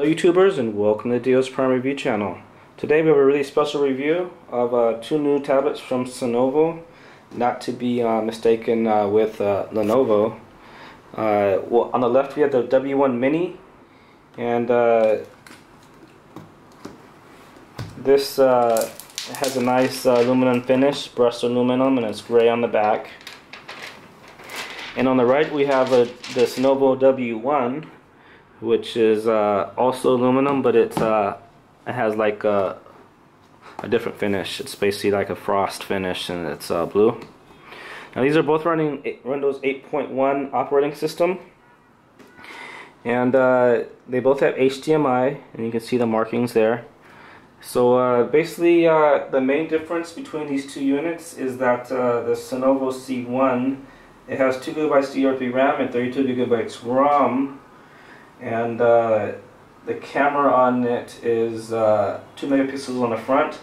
Hello YouTubers, and welcome to Dio's Prime Review channel. Today we have a really special review of two new tablets from Cenovo, not to be mistaken with Lenovo. Well, on the left we have the W1 Mini, and this has a nice aluminum finish, brushed aluminum, and it's gray on the back. And on the right we have the Cenovo W1, which is also aluminum, but it has like a different finish. It's basically like a frost finish, and it's blue. Now these are both running Windows 8.1 operating system, and they both have HDMI, and you can see the markings there. So basically the main difference between these two units is that the Cenovo C1, it has 2 GB DDR3 RAM and 32 GB ROM. And the camera on it is 2 megapixels on the front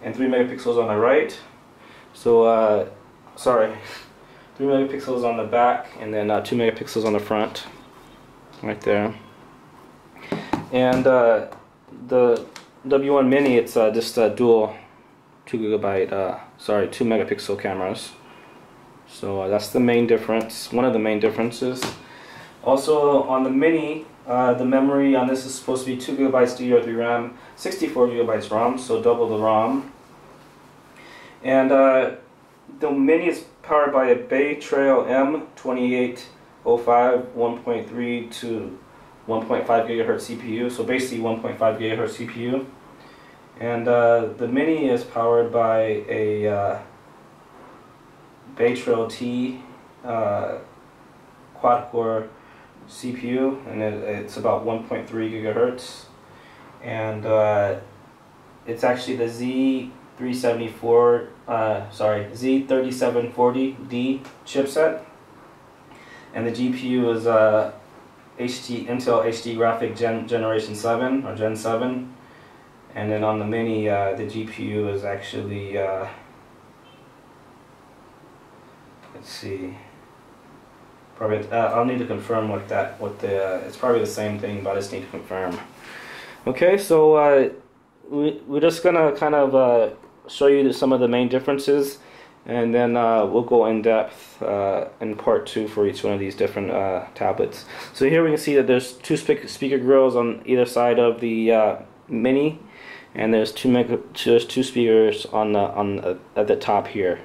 and 3 megapixels on the right. So, sorry, 3 megapixels on the back and then 2 megapixels on the front, right there. And the W1 Mini, it's just dual 2 megapixel cameras. So that's the main difference, one of the main differences. Also on the Mini, the memory on this is supposed to be 2 GB DDR3 RAM, 64 GB ROM, so double the ROM. And the Mini is powered by a Bay Trail M2805 1.3 to 1.5 GHz CPU, so basically 1.5 GHz CPU. And the Mini is powered by a Bay Trail T quad-core CPU, and it's about 1.3 gigahertz, and it's actually the Z3740D chipset, and the GPU is Intel HD Graphic Generation 7 or Gen 7, and then on the Mini the GPU is actually let's see. Probably, I'll need to confirm it's probably the same thing, but I just need to confirm. Okay, so we're just gonna kind of show you some of the main differences, and then we'll go in depth in part 2 for each one of these different tablets. So here we can see that there's two speaker grills on either side of the Mini, and there's two speakers at the top here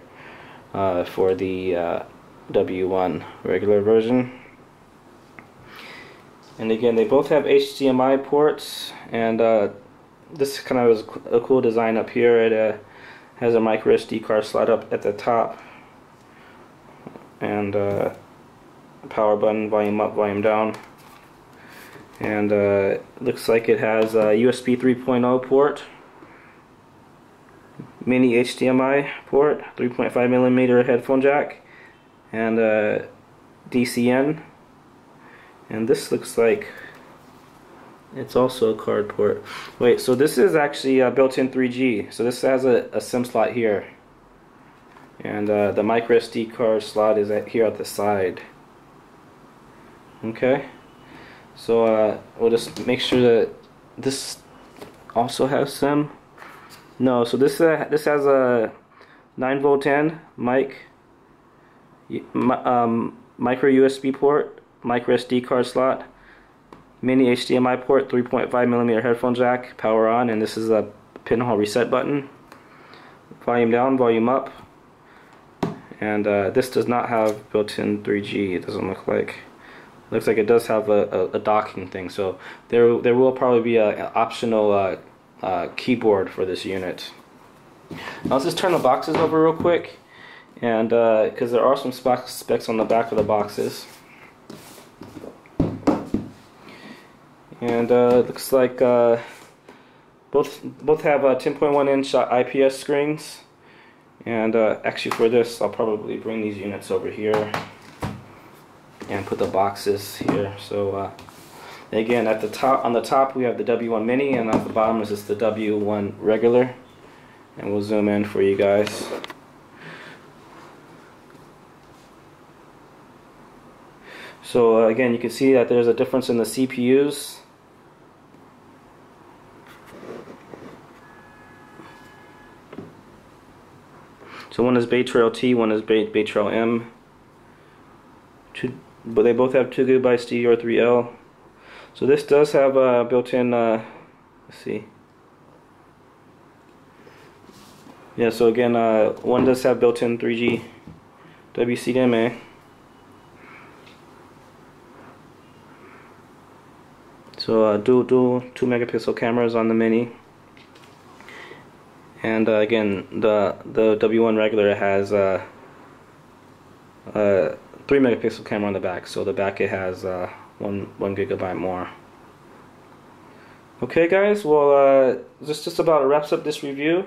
for the W1 regular version. And again, they both have HDMI ports, and this kind of is a cool design up here. It has a micro SD card slot up at the top, and power button, volume up, volume down, and looks like it has a USB 3.0 port, mini HDMI port, 3.5mm headphone jack, and DCN, and this looks like it's also a card port. Wait, so this is actually built-in 3G, so this has a SIM slot here, and the micro SD card slot is here at the side. Okay, so we'll just make sure that this also has SIM. No, so this has a 9V in mic, micro USB port, micro SD card slot, mini HDMI port, 3.5mm headphone jack, power on, and this is a pinhole reset button, volume down, volume up, and this does not have built-in 3G. It doesn't look like. Looks like it does have a docking thing, so there will probably be an optional keyboard for this unit. Now let's just turn the boxes over real quick, and because there are some specs on the back of the boxes, and it looks like both have 10.1-inch IPS screens, and actually for this I'll probably bring these units over here and put the boxes here. So again, at the top, on the top we have the W1 Mini, and at the bottom is just the W1 regular, and we'll zoom in for you guys. So again, you can see that there's a difference in the CPUs. So one is Bay Trail T, one is Bay Trail M. But they both have 2 gigabytes DDR3L. So this does have a built-in, let's see. Yeah, so again, one does have built-in 3G WCDMA. So dual 2 megapixel cameras on the Mini. And again, the W1 regular has a 3 megapixel camera on the back. So the back it has 1 gigabyte more. Okay, guys. Well, this just about wraps up this review.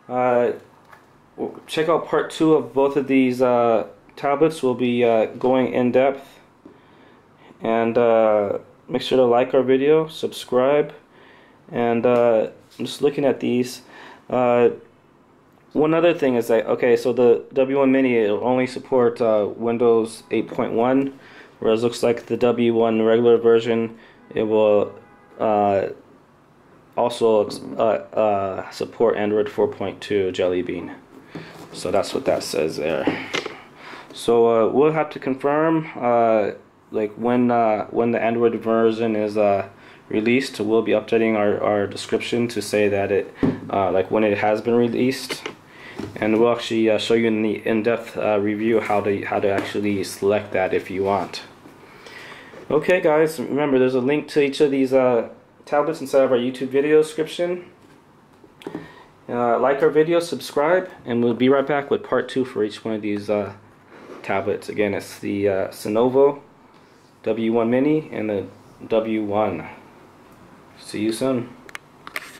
Check out part 2 of both of these tablets. We'll be going in depth, and make sure to like our video, subscribe, and I'm just looking at these. One other thing is that, okay, so the W1 Mini, it will only support Windows 8.1, whereas looks like the W1 regular version, it will also support Android 4.2 Jelly Bean. So that's what that says there. So we'll have to confirm like when the Android version is released. We'll be updating our description to say that it like when it has been released, and we'll actually show you in the in-depth review how to actually select that if you want. Okay, guys, remember there's a link to each of these tablets inside of our YouTube video description. Like our video, subscribe, and we'll be right back with part 2 for each one of these tablets. Again, it's the Cenovo W1 Mini and the W1. See you soon.